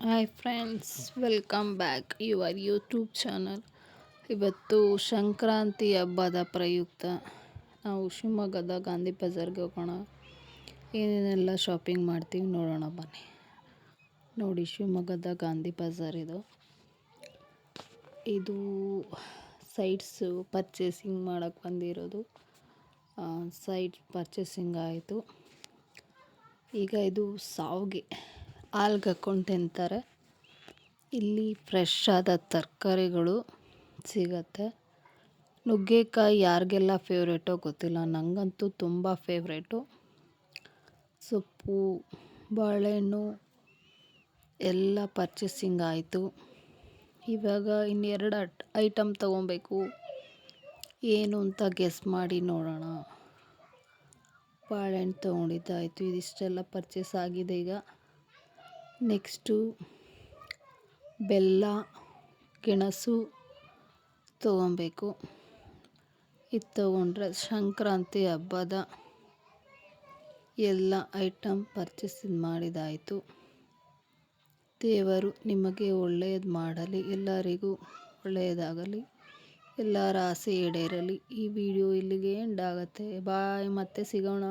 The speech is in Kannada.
Hi friends, welcome back your YouTube channel. ಇವತ್ತು ಸಂಕ್ರಾಂತಿ ಹಬ್ಬದ ಪ್ರಯುಕ್ತ ನಾವು ಶಿವಮೊಗ್ಗದ ಗಾಂಧಿ ಬಜಾರ್ಗೆ ಹೋಗೋಣ. ಏನೇನೆಲ್ಲ ಶಾಪಿಂಗ್ ಮಾಡ್ತೀವಿ ನೋಡೋಣ ಬನ್ನಿ. ನೋಡಿ, ಶಿವಮೊಗ್ಗದ ಗಾಂಧಿ ಬಜಾರ್ ಇದು ಸೈಟ್ಸು ಪರ್ಚೇಸಿಂಗ್ ಮಾಡೋಕ್ಕೆ ಬಂದಿರೋದು. ಸೈಟ್ ಪರ್ಚೇಸಿಂಗ್ ಆಯಿತು. ಈಗ ಇದು ಸಾವಿಗೆ ಹಾಲ್ಗೆ ಹಾಕ್ಕೊಂಡು ತಿಂತಾರೆ. ಇಲ್ಲಿ ಫ್ರೆಶ್ ಆದ ತರಕಾರಿಗಳು ಸಿಗತ್ತೆ. ನುಗ್ಗೆಕಾಯಿ ಯಾರಿಗೆಲ್ಲ ಫೇವ್ರೇಟೋ ಗೊತ್ತಿಲ್ಲ, ನನಗಂತೂ ತುಂಬ ಫೇವ್ರೇಟು. ಸೊಪ್ಪು, ಬಾಳೆಹಣ್ಣು ಎಲ್ಲ ಪರ್ಚೇಸಿಂಗ್ ಆಯಿತು. ಇವಾಗ ಇನ್ನೆರಡು ಐಟಮ್ ತೊಗೊಬೇಕು. ಏನು ಅಂತ ಗೆಸ್ ಮಾಡಿ ನೋಡೋಣ. ಬಾಳೆಹಣ್ಣು ತೊಗೊಂಡಿದ್ದಾಯಿತು. ಇದಿಷ್ಟೆಲ್ಲ ಪರ್ಚೇಸ್ ಆಗಿದೆ. ಈಗ ನೆಕ್ಸ್ಟು ಬೆಲ್ಲ, ಗೆಣಸು ತೊಗೊಬೇಕು. ಇದು ತೊಗೊಂಡ್ರೆ ಸಂಕ್ರಾಂತಿ ಹಬ್ಬದ ಎಲ್ಲ ಐಟಮ್ ಪರ್ಚೇಸಿಂಗ್ ಮಾಡಿದಾಯಿತು. ದೇವರು ನಿಮಗೆ ಒಳ್ಳೆಯದು ಮಾಡಲಿ, ಎಲ್ಲರಿಗೂ ಒಳ್ಳೆಯದಾಗಲಿ, ಎಲ್ಲರ ಆಸೆ ಈಡೇರಲಿ. ಈ ವಿಡಿಯೋ ಇಲ್ಲಿಗೆ ಎಂಡ್ ಆಗುತ್ತೆ. ಬಾಯ್, ಮತ್ತೆ ಸಿಗೋಣ.